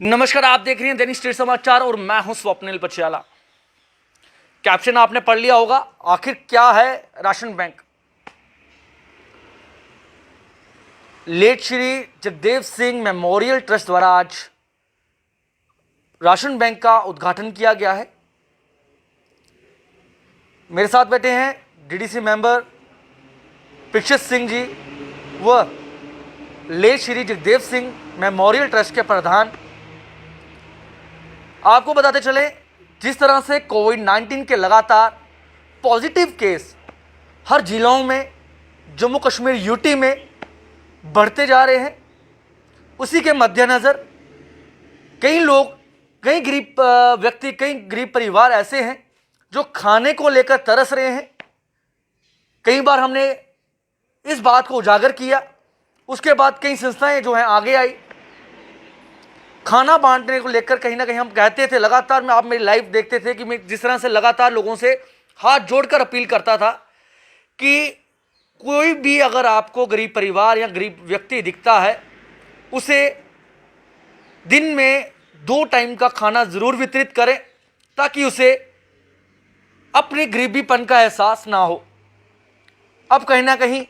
नमस्कार, आप देख रहे हैं दैनिक स्टेट समाचार और मैं हूं स्वप्निल पटियाला। कैप्शन आपने पढ़ लिया होगा, आखिर क्या है ration bank. Late Shri Jagdev Singh memorial trust द्वारा आज राशन बैंक का उद्घाटन किया गया है। मेरे साथ बैठे हैं डीडीसी मेंबर पीक्षित सिंह जी व late Shri Jagdev Singh memorial trust के प्रधान। आपको बताते चले, जिस तरह से कोविड-19 के लगातार पॉजिटिव केस हर जिलों में, जम्मू कश्मीर यूटी में बढ़ते जा रहे हैं, उसी के मद्देनज़र कई लोग, कई गरीब व्यक्ति, कई गरीब परिवार ऐसे हैं जो खाने को लेकर तरस रहे हैं। कई बार हमने इस बात को उजागर किया, उसके बाद कई संस्थाएं जो हैं आगे आई, खाना बांटने को लेकर कहीं ना कहीं हम कहते थे लगातार। में आप मेरी लाइव देखते थे कि मैं जिस तरह से लगातार लोगों से हाथ जोड़कर अपील करता था कि कोई भी अगर आपको गरीब परिवार या गरीब व्यक्ति दिखता है, उसे दिन में 2 टाइम का खाना ज़रूर वितरित करें ताकि उसे अपनी गरीबीपन का एहसास ना हो। अब कहीं ना कहीं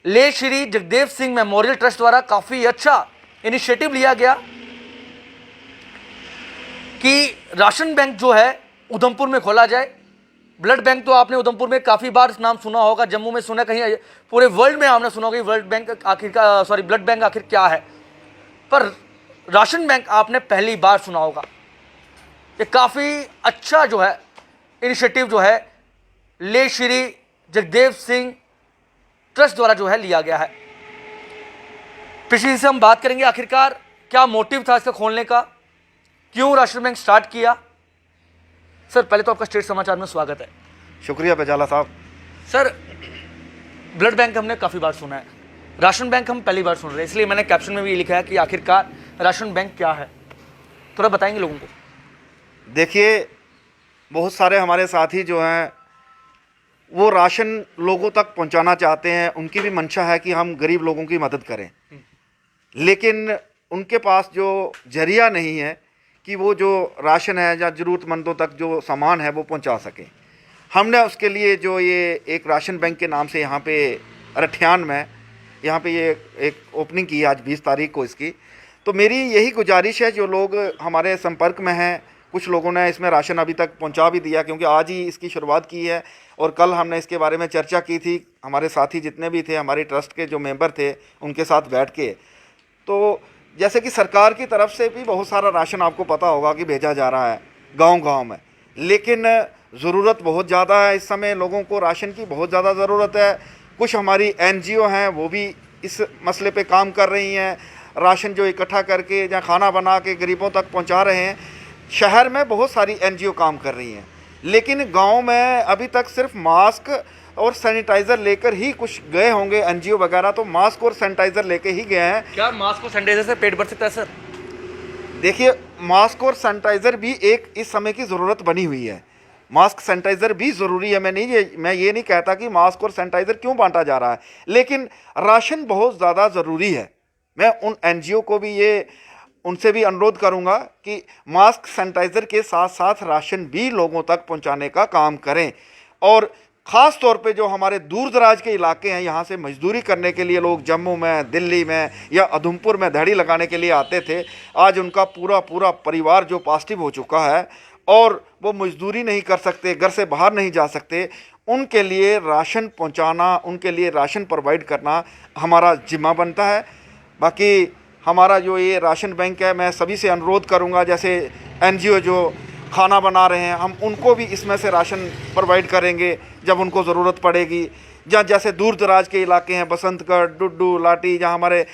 ले श्री जगदेव सिंह मेमोरियल ट्रस्ट द्वारा काफ़ी अच्छा इनिशिएटिव लिया गया कि राशन बैंक जो है उधमपुर में खोला जाए। ब्लड बैंक तो आपने उधमपुर में काफ़ी बार नाम सुना होगा, जम्मू में सुना, कहीं पूरे वर्ल्ड में आपने सुना होगा वर्ल्ड बैंक आखिर का, सॉरी, ब्लड बैंक आखिर क्या है, पर राशन बैंक आपने पहली बार सुना होगा। ये काफ़ी अच्छा जो है इनिशिएटिव जो है ले श्री जगदेव सिंह ट्रस्ट द्वारा जो है लिया गया है। पिछले से हम बात करेंगे आखिरकार क्या मोटिव था इसका खोलने का, क्यों राशन बैंक स्टार्ट किया। सर, पहले तो आपका स्टेट समाचार में स्वागत है। शुक्रिया पटियाला साहब। सर, ब्लड बैंक हमने काफ़ी बार सुना है, राशन बैंक हम पहली बार सुन रहे हैं, इसलिए मैंने कैप्शन में भी लिखा है कि आखिरकार राशन बैंक क्या है, थोड़ा बताएंगे लोगों को। देखिए, बहुत सारे हमारे साथी जो हैं वो राशन लोगों तक पहुंचाना चाहते हैं, उनकी भी मंशा है कि हम गरीब लोगों की मदद करें, लेकिन उनके पास जो जरिया नहीं है कि वो जो राशन है या ज़रूरतमंदों तक जो सामान है वो पहुंचा सकें। हमने उसके लिए जो ये एक राशन बैंक के नाम से यहाँ पे रठियान में यहाँ पे ये एक ओपनिंग की है आज 20 तारीख को इसकी। तो मेरी यही गुजारिश है, जो लोग हमारे संपर्क में हैं, कुछ लोगों ने इसमें राशन अभी तक पहुंचा भी दिया क्योंकि आज ही इसकी शुरुआत की है और कल हमने इसके बारे में चर्चा की थी, हमारे साथी जितने भी थे, हमारे ट्रस्ट के जो मेंबर थे, उनके साथ बैठ के। तो जैसे कि सरकार की तरफ से भी बहुत सारा राशन आपको पता होगा कि भेजा जा रहा है गांव-गांव में, लेकिन ज़रूरत बहुत ज़्यादा है। इस समय लोगों को राशन की बहुत ज़्यादा ज़रूरत है। कुछ हमारी एनजीओ हैं वो भी इस मसले पे काम कर रही हैं, राशन जो इकट्ठा करके या खाना बना के गरीबों तक पहुंचा रहे हैं। शहर में बहुत सारी एनजीओ काम कर रही हैं, लेकिन गांव में अभी तक सिर्फ मास्क और सैनिटाइज़र लेकर ही कुछ गए होंगे एनजीओ वगैरह, तो मास्क और सैनिटाइज़र लेके ही गए हैं। क्या मास्क और सैनिटाइजर से पेट भर सकता है? सर देखिए, मास्क और सैनिटाइज़र भी एक इस समय की ज़रूरत बनी हुई है। मास्क सैनिटाइज़र भी ज़रूरी है, मैं ये नहीं कहता कि मास्क और सैनिटाइज़र क्यों बांटा जा रहा है, लेकिन राशन बहुत ज़्यादा ज़रूरी है। मैं उन एनजीओ को भी उनसे भी अनुरोध करूंगा कि मास्क सैनिटाइज़र के साथ साथ राशन भी लोगों तक पहुंचाने का काम करें। और ख़ास तौर पे जो हमारे दूर दराज के इलाके हैं, यहाँ से मजदूरी करने के लिए लोग जम्मू में, दिल्ली में या उधमपुर में दिहाड़ी लगाने के लिए आते थे, आज उनका पूरा परिवार जो पॉजिटिव हो चुका है और वो मजदूरी नहीं कर सकते, घर से बाहर नहीं जा सकते, उनके लिए राशन पहुँचाना, उनके लिए राशन प्रोवाइड करना हमारा जिम्मा बनता है। बाकी हमारा जो ये राशन बैंक है, मैं सभी से अनुरोध करूंगा, जैसे एनजीओ जो खाना बना रहे हैं, हम उनको भी इसमें से राशन प्रोवाइड करेंगे जब उनको ज़रूरत पड़ेगी। जैसे दूर दराज के इलाके हैं, बसंतगढ़, डुड्डू, लाटी, जहाँ हमारे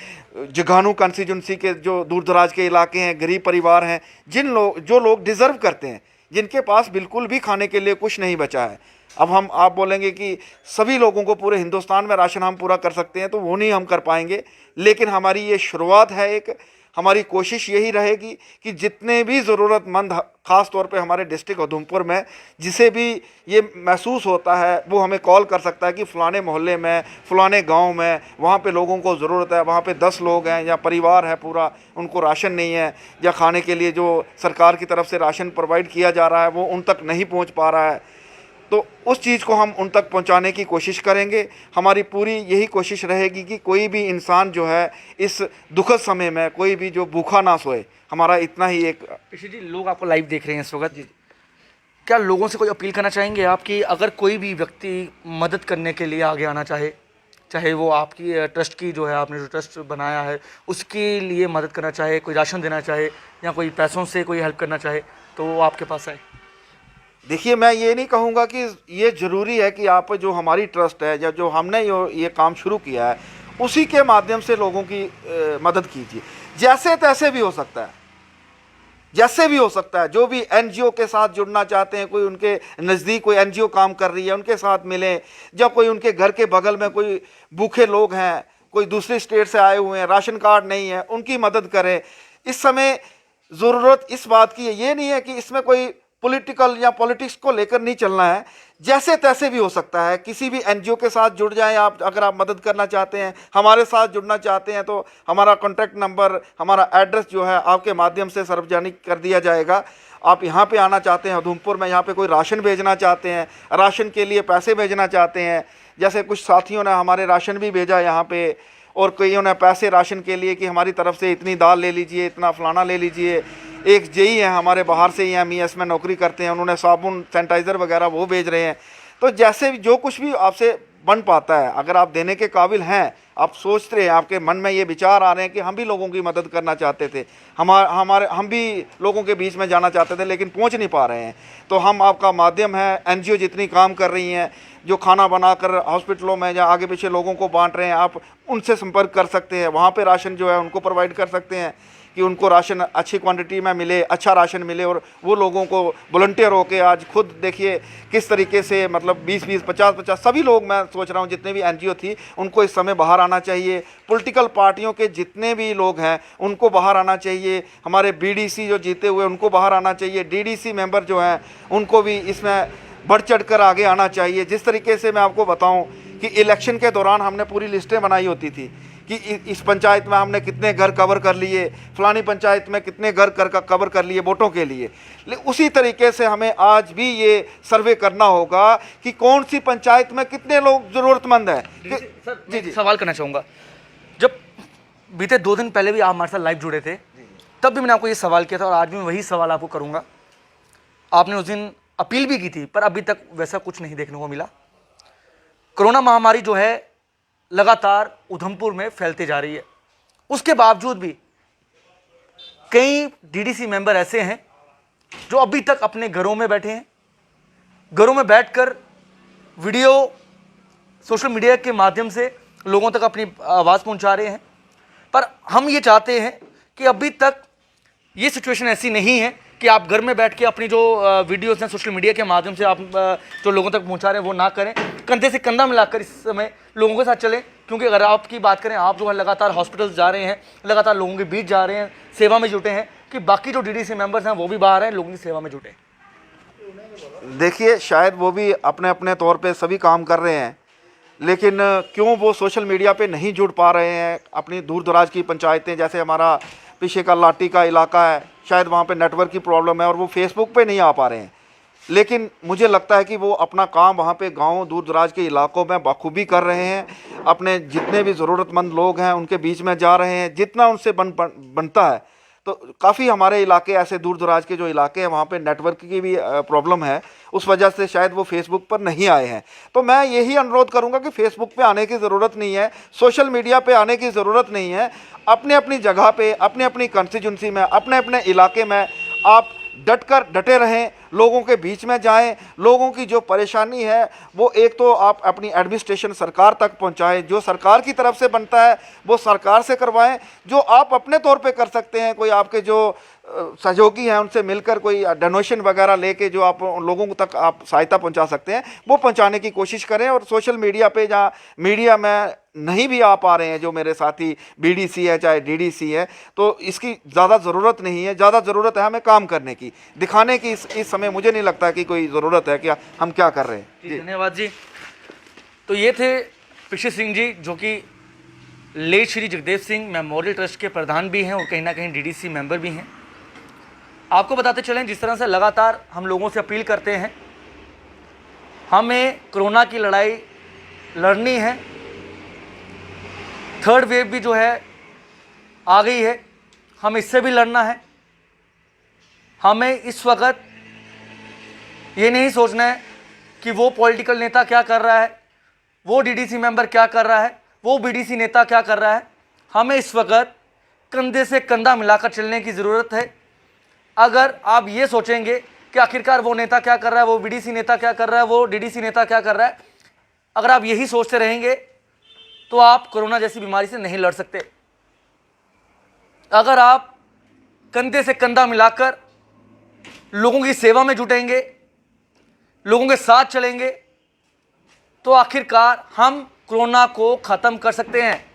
जगानू कंस्टिट्यूंसी के जो दूर दराज के इलाके हैं, गरीब परिवार हैं, जो लोग डिज़र्व करते हैं, जिनके पास बिल्कुल भी खाने के लिए कुछ नहीं बचा है, अब हम आप बोलेंगे कि सभी लोगों को पूरे हिंदुस्तान में राशन हम पूरा कर सकते हैं, तो वो नहीं हम कर पाएंगे। लेकिन हमारी ये शुरुआत है, एक हमारी कोशिश यही रहेगी कि जितने भी ज़रूरतमंद, ख़ास तौर पे हमारे डिस्ट्रिक्ट उधमपुर में जिसे भी ये महसूस होता है वो हमें कॉल कर सकता है कि फ़लाने मोहल्ले में, फ़लाने गांव में वहाँ पे लोगों को ज़रूरत है, वहाँ पे 10 लोग हैं या परिवार है पूरा, उनको राशन नहीं है, या खाने के लिए जो सरकार की तरफ से राशन प्रोवाइड किया जा रहा है वो उन तक नहीं पहुँच पा रहा है। तो उस चीज़ को हम उन तक पहुंचाने की कोशिश करेंगे। हमारी पूरी यही कोशिश रहेगी कि कोई भी इंसान जो है इस दुखद समय में कोई भी जो भूखा ना सोए। हमारा इतना ही एक। ऋषि जी, लोग आपको लाइव देख रहे हैं इस वक्त, क्या लोगों से कोई अपील करना चाहेंगे आप कि अगर कोई भी व्यक्ति मदद करने के लिए आगे आना चाहे, चाहे वो आपकी ट्रस्ट की जो है, आपने जो ट्रस्ट बनाया है उसके लिए मदद करना चाहे, कोई राशन देना चाहे या कोई पैसों से कोई हेल्प करना चाहे, तो वो आपके पास आए? देखिए, मैं ये नहीं कहूँगा कि ये ज़रूरी है कि आप जो हमारी ट्रस्ट है या जो हमने ये काम शुरू किया है उसी के माध्यम से लोगों की मदद कीजिए। जैसे तैसे भी हो सकता है, जैसे भी हो सकता है। जो भी एनजीओ के साथ जुड़ना चाहते हैं, कोई उनके नज़दीक कोई एनजीओ काम कर रही है उनके साथ मिलें, जब कोई उनके घर के बगल में कोई भूखे लोग हैं, कोई दूसरी स्टेट से आए हुए हैं, राशन कार्ड नहीं है, उनकी मदद करें। इस समय ज़रूरत इस बात की है, ये नहीं है कि इसमें कोई पॉलिटिकल या पॉलिटिक्स को लेकर नहीं चलना है, जैसे तैसे भी हो सकता है। किसी भी एनजीओ के साथ जुड़ जाएं आप, अगर आप मदद करना चाहते हैं, हमारे साथ जुड़ना चाहते हैं तो हमारा कॉन्टैक्ट नंबर, हमारा एड्रेस जो है आपके माध्यम से सार्वजनिक कर दिया जाएगा। आप यहाँ पे आना चाहते हैं उधमपुर में, यहाँ पे कोई राशन भेजना चाहते हैं, राशन के लिए पैसे भेजना चाहते हैं, जैसे कुछ साथियों ने हमारे राशन भी भेजा यहाँ पे, और कईयों ने पैसे राशन के लिए कि हमारी तरफ से इतनी दाल ले लीजिए, इतना फलाना ले लीजिए। एक जेई है हमारे बाहर से ही एमईएस में नौकरी करते हैं, उन्होंने साबुन, सैनिटाइज़र वगैरह वो भेज रहे हैं। तो जैसे भी जो कुछ भी आपसे बन पाता है, अगर आप देने के काबिल हैं, आप सोच रहे हैं, आपके मन में ये विचार आ रहे हैं कि हम भी लोगों की मदद करना चाहते थे, हम भी लोगों के बीच में जाना चाहते थे लेकिन पहुंच नहीं पा रहे हैं, तो हम आपका माध्यम है। एनजीओ जितनी काम कर रही हैं, जो खाना बनाकर हॉस्पिटलों में या आगे पीछे लोगों को बांट रहे हैं, आप उनसे संपर्क कर सकते हैं। वहाँ पे राशन जो है उनको प्रोवाइड कर सकते हैं कि उनको राशन अच्छी क्वांटिटी में मिले, अच्छा राशन मिले, और वो लोगों को वॉलंटियर होके आज खुद देखिए किस तरीके से, मतलब 20-20, 50-50 सभी लोग, मैं सोच रहा हूँ जितने भी एनजीओ थी उनको इस समय बाहर आना चाहिए। पॉलिटिकल पार्टियों के जितने भी लोग हैं उनको बाहर आना चाहिए। हमारे बीडीसी जो जीते हुए उनको बाहर आना चाहिए। डीडीसी मेंबर जो हैं उनको भी इसमें बढ़ चढ़ कर आगे आना चाहिए। जिस तरीके से मैं आपको बताऊं कि इलेक्शन के दौरान हमने पूरी लिस्टें बनाई होती थी कि इस पंचायत में हमने कितने घर कवर कर लिए, फलानी पंचायत में कितने घर कवर कर लिए वोटों के लिए। उसी तरीके से हमें आज भी ये सर्वे करना होगा कि कौन सी पंचायत में कितने लोग ज़रूरतमंद हैं। जी जी, सवाल करना चाहूँगा, जब बीते 2 दिन पहले भी आप हमारे साथ लाइव जुड़े थे, तब भी मैंने आपको ये सवाल किया था और आज भी मैं वही सवाल आपको करूँगा। आपने उस दिन अपील भी की थी, पर अभी तक वैसा कुछ नहीं देखने को मिला। कोरोना महामारी जो है लगातार उधमपुर में फैलते जा रही है, उसके बावजूद भी कई डीडीसी मेंबर ऐसे हैं जो अभी तक अपने घरों में बैठे हैं, घरों में बैठकर वीडियो सोशल मीडिया के माध्यम से लोगों तक अपनी आवाज़ पहुंचा रहे हैं। पर हम ये चाहते हैं कि अभी तक ये सिचुएशन ऐसी नहीं है कि आप घर में बैठ के अपनी जो वीडियोस हैं सोशल मीडिया के माध्यम से आप जो लोगों तक पहुंचा रहे हैं वो ना करें। कंधे से कंधा मिलाकर इस समय लोगों के साथ चलें, क्योंकि अगर आपकी बात करें, आप जो है लगातार हॉस्पिटल्स जा रहे हैं, लगातार लोगों के बीच जा रहे हैं, सेवा में जुटे हैं, कि बाकी जो डीडीसी मेंबर्स हैं वो भी बाहर हैं, लोगों की सेवा में जुटे। देखिए, शायद वो भी अपने अपने तौर पे सभी काम कर रहे हैं, लेकिन क्यों वो सोशल मीडिया पे नहीं जुड़ पा रहे हैं। अपनी दूर दराज की पंचायतें, जैसे हमारा पीछे का लाटी का इलाका है, शायद वहाँ पे नेटवर्क की प्रॉब्लम है और वो फेसबुक पे नहीं आ पा रहे हैं। लेकिन मुझे लगता है कि वो अपना काम वहाँ पे गांव दूर दराज के इलाकों में बखूबी कर रहे हैं। अपने जितने भी ज़रूरतमंद लोग हैं उनके बीच में जा रहे हैं, जितना उनसे बनता है। तो काफ़ी हमारे इलाके ऐसे दूर दराज के जो इलाके हैं वहाँ पे नेटवर्क की भी प्रॉब्लम है, उस वजह से शायद वो फेसबुक पर नहीं आए हैं। तो मैं यही अनुरोध करूँगा कि फेसबुक पे आने की ज़रूरत नहीं है, सोशल मीडिया पे आने की ज़रूरत नहीं है। अपने अपनी जगह पे, अपने अपनी कंस्टिट्यूंसी में, अपने अपने इलाके में आप डटे रहें लोगों के बीच में जाएं, लोगों की जो परेशानी है वो एक तो आप अपनी एडमिनिस्ट्रेशन सरकार तक पहुंचाएं, जो सरकार की तरफ से बनता है वो सरकार से करवाएं, जो आप अपने तौर पे कर सकते हैं, कोई आपके जो सहयोगी हैं उनसे मिलकर कोई डोनेशन वगैरह लेके जो आप लोगों तक आप सहायता पहुंचा सकते हैं वो पहुंचाने की कोशिश करें। और सोशल मीडिया पे जहाँ मीडिया में नहीं भी आ पा रहे हैं जो मेरे साथी बीडीसी है चाहे डीडीसी है, तो इसकी ज़्यादा ज़रूरत नहीं है, ज़्यादा ज़रूरत है हमें काम करने की, दिखाने की। इस समय मुझे नहीं लगता कि कोई ज़रूरत है कि हम क्या कर रहे हैं। जी धन्यवाद जी। तो ये थे पिशी सिंह जी, जो कि late Shri Jagdev Singh memorial trust के प्रधान भी हैं और कहीं ना कहीं डीडीसी मेंबर भी हैं। आपको बताते चलें, जिस तरह से लगातार हम लोगों से अपील करते हैं, हमें कोरोना की लड़ाई लड़नी है। थर्ड वेव भी जो है आ गई है, हम इससे भी लड़ना है। हमें इस वक्त ये नहीं सोचना है कि वो पॉलिटिकल नेता क्या कर रहा है, वो डीडीसी मेंबर क्या कर रहा है, वो बीडीसी नेता क्या कर रहा है। हमें इस वक्त कंधे से कंधा मिलाकर चलने की ज़रूरत है। अगर आप ये सोचेंगे कि आखिरकार वो नेता क्या कर रहा है, वो बीडीसी नेता क्या कर रहा है, वो डीडीसी नेता क्या कर रहा है, अगर आप यही सोचते रहेंगे तो आप कोरोना जैसी बीमारी से नहीं लड़ सकते। अगर आप कंधे से कंधा मिलाकर लोगों की सेवा में जुटेंगे, लोगों के साथ चलेंगे, तो आखिरकार हम कोरोना को ख़त्म कर सकते हैं।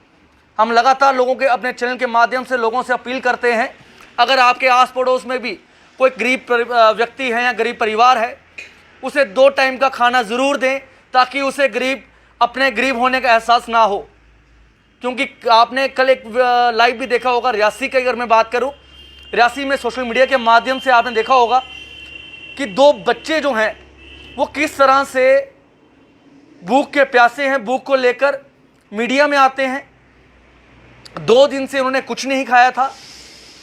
हम लगातार लोगों के अपने चैनल के माध्यम से लोगों से अपील करते हैं, अगर आपके आस पड़ोस में भी कोई गरीब व्यक्ति है या गरीब परिवार है, उसे 2 टाइम का खाना ज़रूर दें, ताकि उसे अपने गरीब होने का एहसास ना हो। क्योंकि आपने कल एक लाइव भी देखा होगा रियासी की, अगर मैं बात करूं, रियासी में सोशल मीडिया के माध्यम से आपने देखा होगा कि 2 बच्चे जो हैं वो किस तरह से भूख के प्यासे हैं, भूख को लेकर मीडिया में आते हैं। 2 दिन से उन्होंने कुछ नहीं खाया था।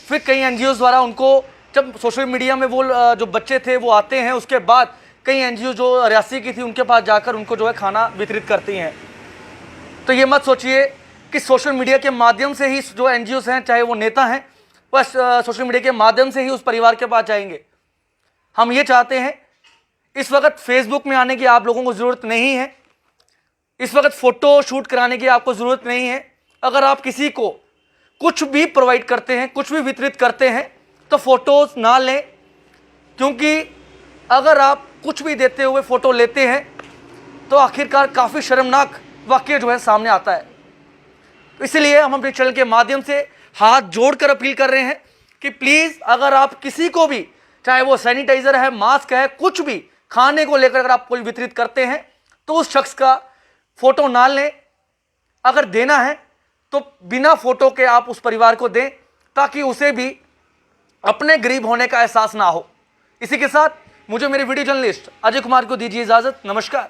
फिर कई एनजीओ द्वारा उनको, जब सोशल मीडिया में वो जो बच्चे थे वो आते हैं, उसके बाद कई एनजीओ जो रियासी की थी उनके पास जाकर उनको जो है खाना वितरित करती हैं। तो ये मत सोचिए कि सोशल मीडिया के माध्यम से ही जो एनजीओ हैं, चाहे वो नेता हैं, वह सोशल मीडिया के माध्यम से ही उस परिवार के पास जाएंगे। हम ये चाहते हैं, इस वक्त फेसबुक में आने की आप लोगों को ज़रूरत नहीं है, इस वक्त फ़ोटो शूट कराने की आपको ज़रूरत नहीं है। अगर आप किसी को कुछ भी प्रोवाइड करते हैं, कुछ भी वितरित करते हैं, तो फ़ोटोज़ ना लें, क्योंकि अगर आप कुछ भी देते हुए फ़ोटो लेते हैं तो आखिरकार काफ़ी शर्मनाक वाक़या जो है सामने आता है। इसलिए हम अपने चैनल के माध्यम से हाथ जोड़कर अपील कर रहे हैं कि प्लीज़, अगर आप किसी को भी, चाहे वो सैनिटाइज़र है, मास्क है, कुछ भी खाने को लेकर अगर आप कोई वितरित करते हैं, तो उस शख्स का फ़ोटो ना लें। अगर देना है तो बिना फ़ोटो के आप उस परिवार को दें, ताकि उसे भी अपने गरीब होने का एहसास ना हो। इसी के साथ मुझे मेरे वीडियो जर्नलिस्ट अजय कुमार को दीजिए इजाज़त। नमस्कार।